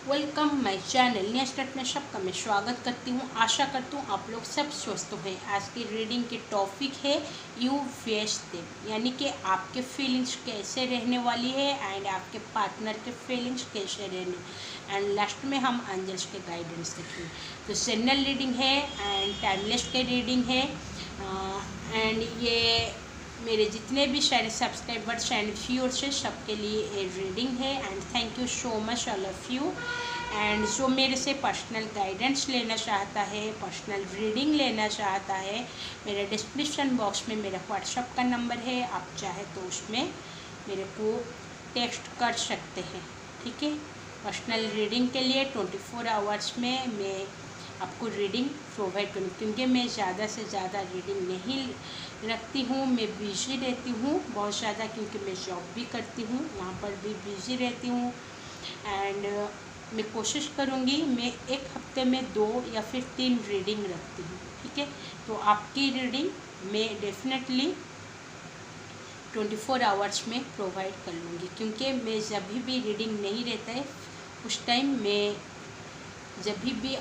Welcome my channel new start में सबका मैं स्वागत करती हूँ। आशा करती हूँ आप लोग सब स्वस्थ हैं। आज की रीडिंग की टॉपिक है यू फेस देम, यानी कि आपके फीलिंग्स कैसे रहने वाली है एंड आपके पार्टनर के फीलिंग्स कैसे रहने। एंड लास्ट में हम एंजल्स के गाइडेंस देखेंगे। तो जनरल रीडिंग है एंड टाइमलेस के रीडिंग है। एंड ये मेरे जितने भी सारे सब्सक्राइबर्स एंड व्यूअर्स हैं सबके लिए ये रीडिंग है। And thank you so much all of you. And जो मेरे से पर्सनल गाइडेंस लेना चाहता है, पर्सनल रीडिंग लेना चाहता है, मेरे डिस्क्रिप्शन बॉक्स में मेरा व्हाट्सएप का नंबर है, आप चाहे तो उसमें मेरे को टेक्स्ट कर सकते हैं। ठीक है, पर्सनल रीडिंग के लिए 24 आवर्स में मैं आपको रीडिंग प्रोवाइड करूँ, क्योंकि मैं ज़्यादा से ज़्यादा रीडिंग नहीं रखती हूँ। मैं बिज़ी रहती हूँ बहुत ज़्यादा, क्योंकि मैं जॉब भी करती हूँ, वहाँ पर भी बिज़ी रहती हूँ। एंड मैं कोशिश करूँगी मैं एक हफ्ते में 2 या फिर 3 रीडिंग रखती हूँ। ठीक है, तो आपकी रीडिंग मैं डेफिनेटली 24 आवर्स में प्रोवाइड कर लूँगी, क्योंकि मैं जब भी रीडिंग नहीं रहता है उस टाइम मैं जब भी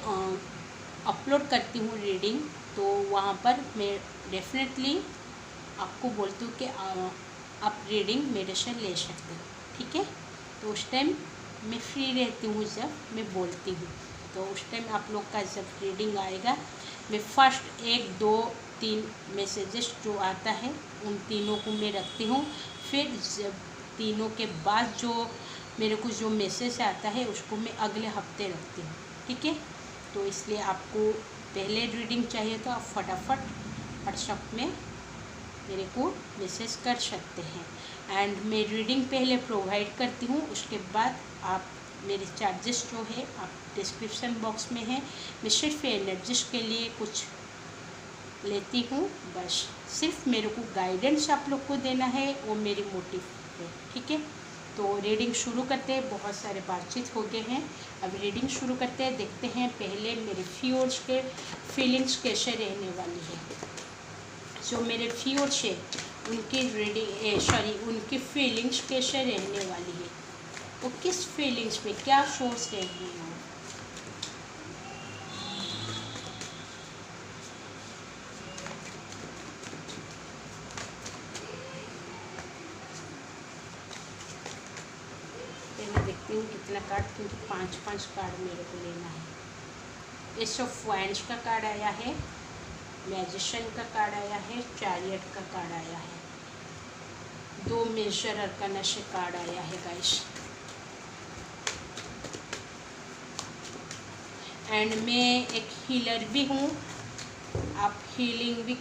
अपलोड करती हूँ रीडिंग, तो वहाँ पर मैं डेफिनेटली आपको बोलती हूँ कि आप रीडिंग मेरे से ले सकते हो। ठीक है, तो उस टाइम मैं फ्री रहती हूँ जब मैं बोलती हूँ, तो उस टाइम आप लोग का जब रीडिंग आएगा मैं फर्स्ट 1 2 3 मैसेजेस जो आता है उन तीनों को मैं रखती हूँ। फिर जब तीनों के बाद जो मेरे को जो मैसेज आता है उसको मैं अगले हफ्ते रखती हूँ। ठीक है, तो इसलिए आपको पहले रीडिंग चाहिए तो आप फटाफट व्हाट्सएप में मेरे को मैसेज कर सकते हैं। एंड मैं रीडिंग पहले प्रोवाइड करती हूँ, उसके बाद आप मेरे चार्जेस जो है आप डिस्क्रिप्शन बॉक्स में है। मैं सिर्फ एनर्जीज के लिए कुछ लेती हूँ, बस सिर्फ मेरे को गाइडेंस आप लोग को देना है, वो मेरी मोटिव है। ठीक है, तो रीडिंग शुरू करते हैं। बहुत सारे बातचीत हो गए हैं, अब रीडिंग शुरू करते हैं। देखते हैं पहले मेरे व्यूअर्स के फीलिंग्स कैसे रहने वाली है। जो मेरे व्यूअर्स है उनकी उनकी फीलिंग्स कैसे रहने वाली है, वो किस फीलिंग्स में क्या सोच रहे हैं। मैं देखती हूँ कितना कार्ड, क्योंकि 5 कार्ड मेरे को लेना है। एस ऑफ वाइंड्स का कार्ड आया है, मैजिशियन का कार्ड आया है, चैरियट का कार्ड आया है, 2 मेजर अरकाना से कार्ड आया है गाइस। एंड मैं एक हीलर भी हूँ, आप हीलिंग भी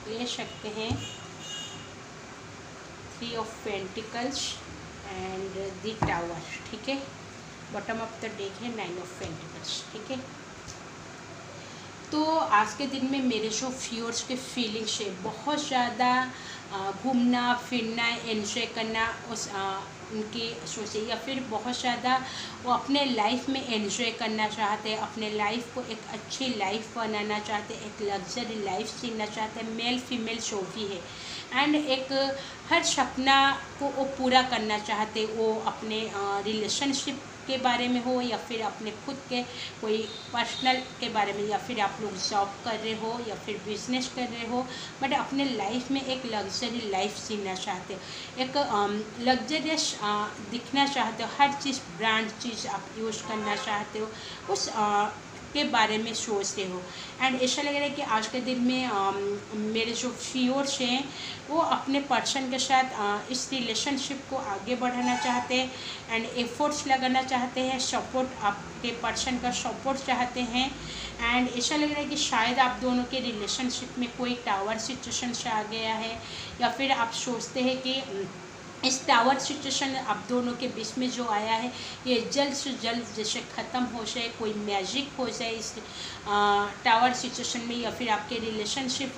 ले सकते हैं। 3 of pentacles and the tower. ठीक है, बॉटम ऑफ द डेक है 9 ऑफ पेंटिकल्स। ठीक है, तो आज के दिन में मेरे जो व्यूअर्स के फीलिंग्स है बहुत ज़्यादा घूमना फिरना एंजॉय करना उस उनकी सोचे, या फिर बहुत ज़्यादा वो अपने लाइफ में एंजॉय करना चाहते हैं, अपने लाइफ को एक अच्छी लाइफ बनाना चाहते हैं, एक लग्जरी लाइफ जीना चाहते हैं। मेल फीमेल जो भी है एंड एक हर सपना को वो पूरा करना चाहते, वो अपने रिलेशनशिप के बारे में हो या फिर अपने खुद के कोई पर्सनल के बारे में, या फिर आप लोग जॉब कर रहे हो या फिर बिजनेस कर रहे हो, बट अपने लाइफ में एक लग्जरी लाइफ जीना चाहते हो, एक लग्जरियस दिखना चाहते हो, हर चीज़ ब्रांड चीज़ आप यूज़ करना चाहते हो, उस के बारे में सोच रहे हो। एंड ऐसा लग रहा है कि आज के दिन में मेरे जो व्यूअर्स हैं वो अपने पर्सन के साथ इस रिलेशनशिप को आगे बढ़ाना चाहते हैं एंड एफर्ट्स लगाना चाहते हैं, सपोर्ट आपके पर्सन का सपोर्ट चाहते हैं। एंड ऐसा लग रहा है कि शायद आप दोनों के रिलेशनशिप में कोई टावर सिचुएशन से आ गया है, या फिर आप सोचते हैं कि इस टावर सिचुएशन आप दोनों के बीच में जो आया है ये जल्द से जल्द जैसे ख़त्म हो जाए, कोई मैजिक हो जाए इस टावर सिचुएशन में, या फिर आपके रिलेशनशिप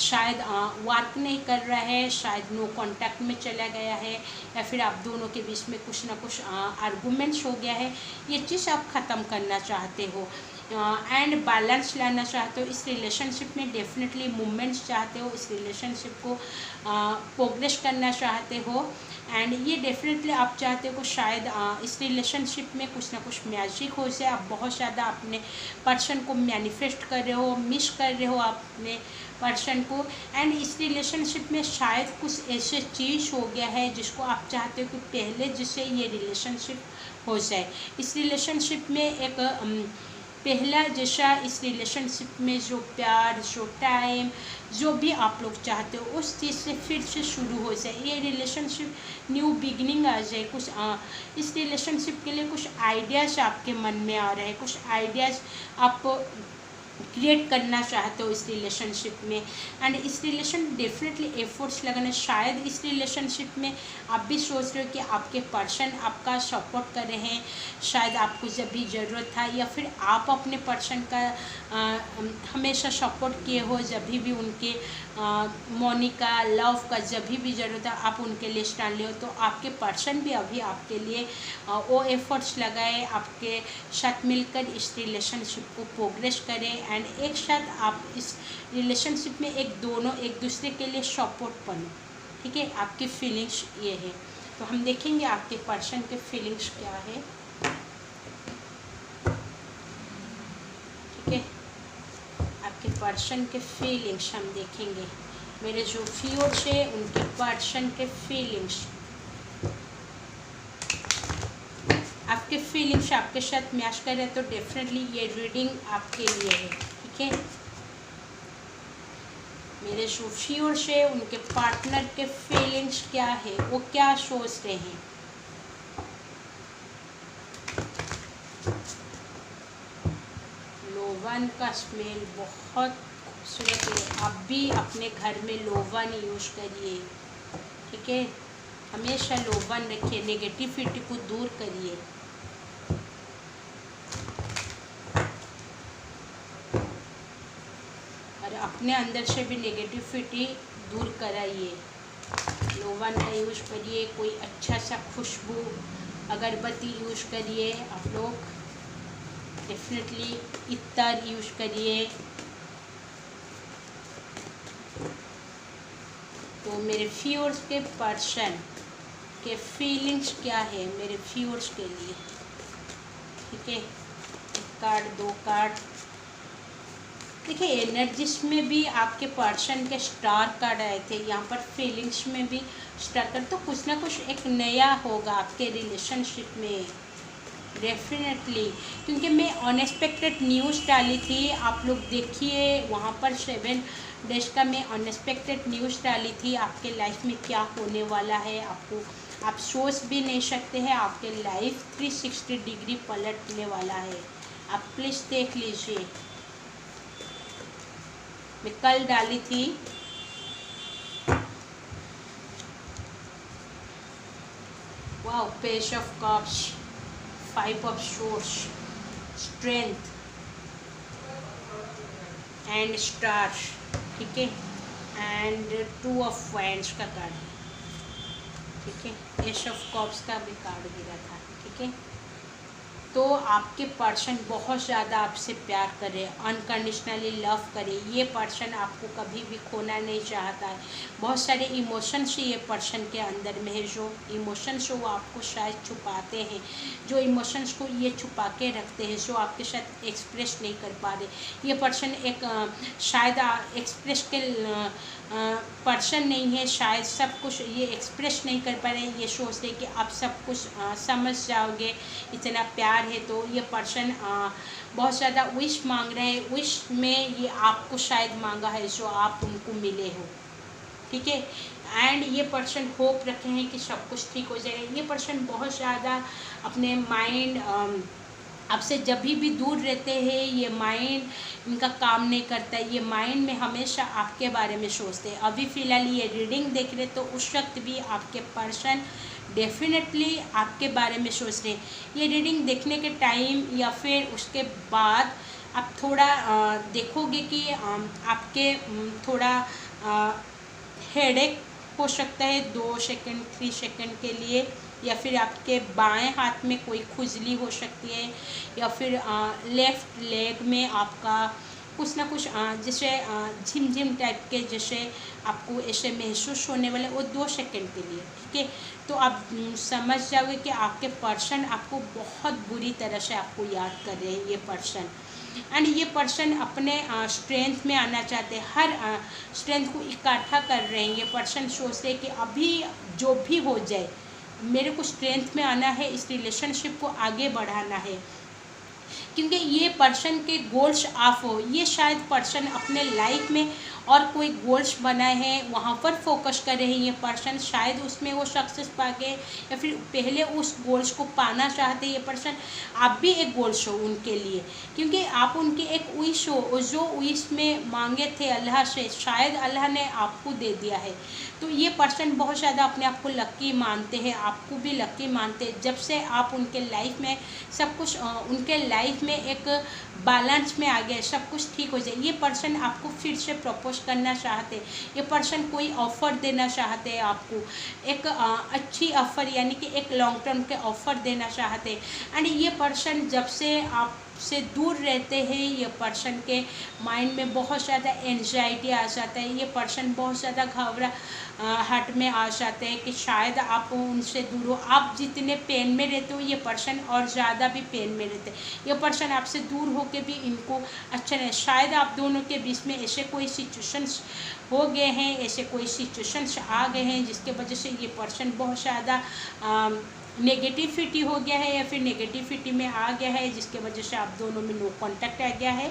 शायद वर्क नहीं कर रहा है, शायद नो कांटेक्ट में चला गया है, या फिर आप दोनों के बीच में कुछ ना कुछ आर्गूमेंट्स हो गया है, ये चीज़ आप ख़त्म करना चाहते हो। एंड बैलेंस लाना चाहते हो इस रिलेशनशिप में, डेफिनेटली मूवमेंट्स चाहते हो, इस रिलेशनशिप को प्रोग्रेस करना चाहते हो। एंड ये डेफिनेटली आप चाहते हो कि शायद इस रिलेशनशिप में कुछ ना कुछ मैजिक हो जाए। आप बहुत ज़्यादा अपने पर्सन को मैनिफेस्ट कर रहे हो, मिस कर रहे हो अपने पर्सन को। एंड इस रिलेशनशिप में शायद कुछ ऐसे चीज़ हो गया है जिसको आप चाहते हो कि पहले जिससे ये रिलेशनशिप हो जाए। इस रिलेशनशिप में एक पहला जैसा इस रिलेशनशिप में जो प्यार, जो टाइम, जो भी आप लोग चाहते हो उस चीज़ से फिर से शुरू हो जाए। ये रिलेशनशिप न्यू बिगनिंग आ जाए। कुछ इस रिलेशनशिप के लिए कुछ आइडियाज़ आपके मन में आ रहे हैं, कुछ आइडियाज़ आप क्रिएट करना चाहते हो इस रिलेशनशिप में। एंड इस रिलेशन डेफिनेटली एफर्ट्स लगाना। शायद इस रिलेशनशिप में आप भी सोच रहे हो कि आपके पर्सन आपका सपोर्ट कर रहे हैं, शायद आपको जब भी ज़रूरत था, या फिर आप अपने पर्सन का हमेशा सपोर्ट किए हो, जब भी उनके मनी का, लव का जब भी ज़रूरत है आप उनके लिए स्टैंड ले हो। तो आपके पर्सन भी अभी आपके लिए वो एफर्ट्स लगाए, आपके साथ मिलकर इस रिलेशनशिप को प्रोग्रेस करें। एंड एक साथ आप इस रिलेशनशिप में दोनों एक दूसरे के लिए सपोर्ट बनो। ठीक है, आपकी फीलिंग्स ये है। तो हम देखेंगे आपके पर्सन के फीलिंग्स क्या है। ठीक है, आपके पर्सन के फीलिंग्स हम देखेंगे। मेरे जो व्यूअर्स है उनके पर्सन के फीलिंग्स, आपके फीलिंग्स आपके साथ मैच कर रहे हैं तो डेफिनेटली ये रीडिंग आपके लिए है। ठीक है, मेरे जो व्यूअर्स है उनके पार्टनर के फीलिंग्स क्या है, वो क्या सोच रहे हैं। लोवन का स्मेल बहुत खूबसूरत है। आप भी अपने घर में लोवन यूज़ करिए। ठीक है, हमेशा लोवन रखिए, नेगेटिविटी को दूर करिए। और अपने अंदर से भी नेगेटिविटी दूर कराइए। लोवन का यूज़ करिए, कोई अच्छा सा खुशबू अगरबत्ती यूज़ करिए। आप लोग डेफिनेटली इत्तर यूज़ करिए। तो मेरे व्यूअर्स के पर्सन के फीलिंग्स क्या है मेरे व्यूअर्स के लिए। ठीक है, एक कार्ड, दो कार्ड। देखिए, एनर्जीज में भी आपके पर्सन के स्टार कार्ड आए थे, यहाँ पर फीलिंग्स में भी स्टार कार्ड। तो कुछ ना कुछ एक नया होगा आपके रिलेशनशिप में डेफिनेटली, क्योंकि मैं अनएक्सपेक्टेड न्यूज़ डाली थी। आप लोग देखिए वहाँ पर 7 डेज का मैं अनएक्सपेक्टेड न्यूज़ डाली थी। आपके लाइफ में क्या होने वाला है आपको आप सोच भी नहीं सकते हैं। आपके लाइफ 360 डिग्री पलटने वाला है। आप प्लीज़ देख लीजिए, मैं कल डाली थी। Wow, page of cups, 5 of source, strength and stars. ठीक है, एंड 2 ऑफ वांड्स का कार्ड है। ठीक है, एस ऑफ कप्स का भी कार्ड गिरा था। ठीक है, तो आपके पर्सन बहुत ज़्यादा आपसे प्यार करे, अनकंडीशनली लव करे। ये पर्सन आपको कभी भी खोना नहीं चाहता है। बहुत सारे इमोशंस ये पर्सन के अंदर में है। जो इमोशंस वो आपको शायद छुपाते हैं, जो इमोशंस को ये छुपा के रखते हैं, जो आपके साथ एक्सप्रेस नहीं कर पा रहे। ये पर्सन एक शायद एक्सप्रेस के पर्सन नहीं है, शायद सब कुछ ये एक्सप्रेस नहीं कर पा रहे। ये सोचते कि आप सब कुछ समझ जाओगे, इतना प्यार है। तो ये पर्सन बहुत ज़्यादा विश मांग रहे हैं। विश में ये आपको शायद मांगा है जो आप उनको मिले हो। ठीक है, एंड ये पर्सन होप रखे हैं कि सब कुछ ठीक हो जाएगा। ये पर्सन बहुत ज़्यादा अपने माइंड आपसे जब भी दूर रहते हैं। ये माइंड इनका काम नहीं करता है। ये माइंड में हमेशा आपके बारे में सोचते हैं। अभी फ़िलहाल ये रीडिंग देख रहे तो उस वक्त भी आपके पर्सन डेफिनेटली आपके बारे में सोच रहे हैं। ये रीडिंग देखने के टाइम या फिर उसके बाद आप थोड़ा देखोगे कि आपके थोड़ा हेडेक हो सकता है 2 सेकंड 3 सेकंड के लिए। या फिर आपके बाएं हाथ में कोई खुजली हो सकती है, या फिर लेफ़्ट लेग में आपका कुछ ना कुछ जैसे झिमझिम टाइप के जैसे आपको ऐसे महसूस होने वाले, वो 2 सेकंड के लिए, ठीक है। तो आप समझ जाओगे कि आपके पर्सन आपको बहुत बुरी तरह से आपको याद कर रहे हैं, ये पर्सन। एंड ये पर्सन अपने स्ट्रेंथ में आना चाहते हैं, हर स्ट्रेंथ को इकट्ठा कर रहे हैं। ये पर्सन सोचते हैं कि अभी जो भी हो जाए मेरे को स्ट्रेंथ में आना है, इस रिलेशनशिप को आगे बढ़ाना है, क्योंकि ये पर्सन के गोल्स ऑफ हो। ये शायद पर्सन अपने लाइफ में और कोई गोल्स बनाए हैं, वहाँ पर फोकस कर रहे हैं ये पर्सन, शायद उसमें वो सक्सेस पा गए, या फिर पहले उस गोल्स को पाना चाहते हैं ये पर्सन। आप भी एक गोल्स हो उनके लिए, क्योंकि आप उनके एक विश हो, जो विश में मांगे थे अल्लाह से, शायद अल्लाह ने आपको दे दिया है। तो ये पर्सन बहुत ज़्यादा अपने आप को लक्की मानते हैं, आपको भी लक्की मानते हैं। जब से आप उनके लाइफ में सब कुछ उनके लाइफ में एक बैलेंस में आ गए, सब कुछ ठीक हो जाए, ये पर्सन आपको फिर से प्रपोज करना चाहते हैं। ये पर्सन कोई ऑफ़र देना चाहते हैं आपको, एक अच्छी ऑफ़र, यानी कि एक लॉन्ग टर्म के ऑफ़र देना चाहते हैं। एंड ये पर्सन जब से आपसे दूर रहते हैं, ये पर्सन के माइंड में बहुत ज़्यादा एंजाइटी आ जाता है, ये पर्सन बहुत ज़्यादा घबराहट में आ जाते हैं कि शायद आप उनसे दूर हो। आप जितने पेन में रहते हो, ये पर्सन और ज़्यादा भी पेन में रहते हैं। ये पर्सन आपसे दूर होके भी इनको अच्छा नहीं, शायद आप दोनों के बीच में ऐसे कोई सिचुएशंस हो गए हैं, ऐसे कोई सिचुएशंस आ गए हैं जिसके वजह से ये पर्सन बहुत ज़्यादा नेगेटिविटी हो गया है, या फिर नेगेटिविटी में आ गया है, जिसके वजह से आप दोनों में नो कांटेक्ट आ गया है।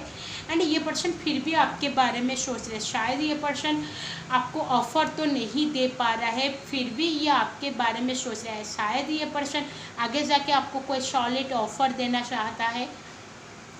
एंड ये पर्सन फिर भी आपके बारे में सोच रहे हैं, शायद ये पर्सन आपको ऑफ़र तो नहीं दे पा रहा है, फिर भी ये आपके बारे में सोच रहा है। शायद ये पर्सन आगे जाके आपको कोई सॉलिड ऑफ़र देना चाहता है,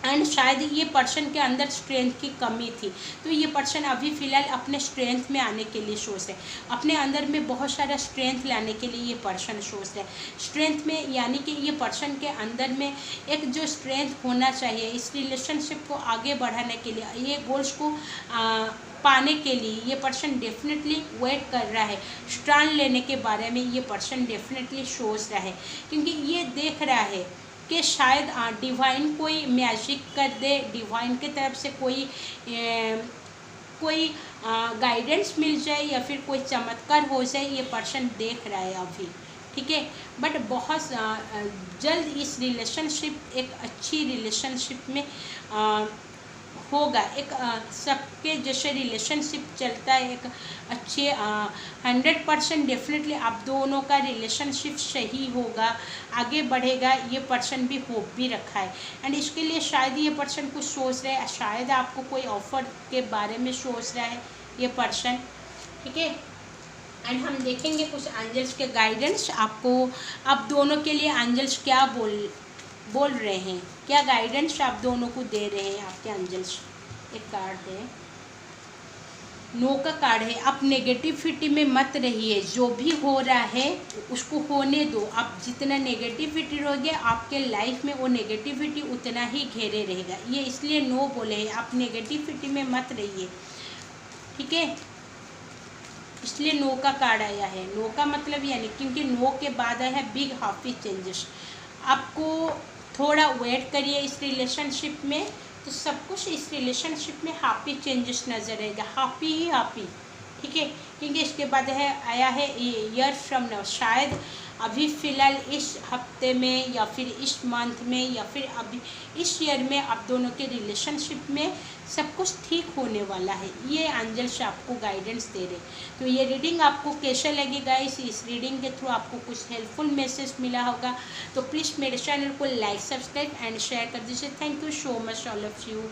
एंड शायद ये पर्सन के अंदर स्ट्रेंथ की कमी थी, तो ये पर्सन अभी फ़िलहाल अपने स्ट्रेंथ में आने के लिए सोच रहे हैं, अपने अंदर में बहुत सारा स्ट्रेंथ लाने के लिए ये पर्सन सोच रहे हैं। स्ट्रेंथ में यानी कि ये पर्सन के अंदर में एक जो स्ट्रेंथ होना चाहिए इस रिलेशनशिप को आगे बढ़ाने के लिए, ये गोल्स को पाने के लिए ये पर्सन डेफिनेटली वेट कर रहा है। स्टैंड लेने के बारे में ये पर्सन डेफिनेटली सोच रहा है, क्योंकि ये देख रहा है कि शायद डिवाइन कोई मैजिक कर दे, डिवाइन की तरफ से कोई गाइडेंस मिल जाए, या फिर कोई चमत्कार हो जाए, ये पर्सन देख रहा है अभी, ठीक है। बट बहुत जल्द इस रिलेशनशिप, एक अच्छी रिलेशनशिप में होगा। एक सबके जैसे रिलेशनशिप चलता है, एक अच्छे 100% डेफिनेटली आप दोनों का रिलेशनशिप सही होगा, आगे बढ़ेगा, ये पर्सन भी होप भी रखा है। एंड इसके लिए शायद ये पर्सन कुछ सोच रहा है, शायद आपको कोई ऑफ़र के बारे में सोच रहा है ये पर्सन, ठीक है। एंड हम देखेंगे कुछ एंजल्स के गाइडेंस आपको, आप दोनों के लिए एंजल्स क्या बोल रहे हैं, क्या गाइडेंस आप दोनों को दे रहे हैं आपके एंजल्स। एक कार्ड है, नो का कार्ड है। आप नेगेटिविटी में मत रहिए, जो भी हो रहा है उसको होने दो। आप जितना नेगेटिविटी रहोगे आपके लाइफ में वो नेगेटिविटी उतना ही घेरे रहेगा, ये इसलिए नो बोले हैं। आप नेगेटिविटी में मत रहिए, ठीक है, इसलिए नो का कार्ड आया है। नो का मतलब यानी क्योंकि नो के बाद आया है बिग हैप्पी चेंजेस। आपको थोड़ा वेट करिए इस रिलेशनशिप में, तो सब कुछ इस रिलेशनशिप में हैप्पी चेंजेस नज़र आएगा, हैप्पी ही हैप्पी, ठीक है। क्योंकि इसके बाद है आया है ईयर फ्रॉम नाउ, शायद अभी फ़िलहाल इस हफ्ते में, या फिर इस मंथ में, या फिर अभी इस ईयर में आप दोनों के रिलेशनशिप में सब कुछ ठीक होने वाला है, ये एंजल्स आपको गाइडेंस दे रहे। तो ये रीडिंग आपको कैसा लगी गाइस, इस रीडिंग के थ्रू आपको कुछ हेल्पफुल मैसेज मिला होगा तो प्लीज़ मेरे चैनल को लाइक, सब्सक्राइब एंड शेयर कर दीजिए। Thank you so much all of you.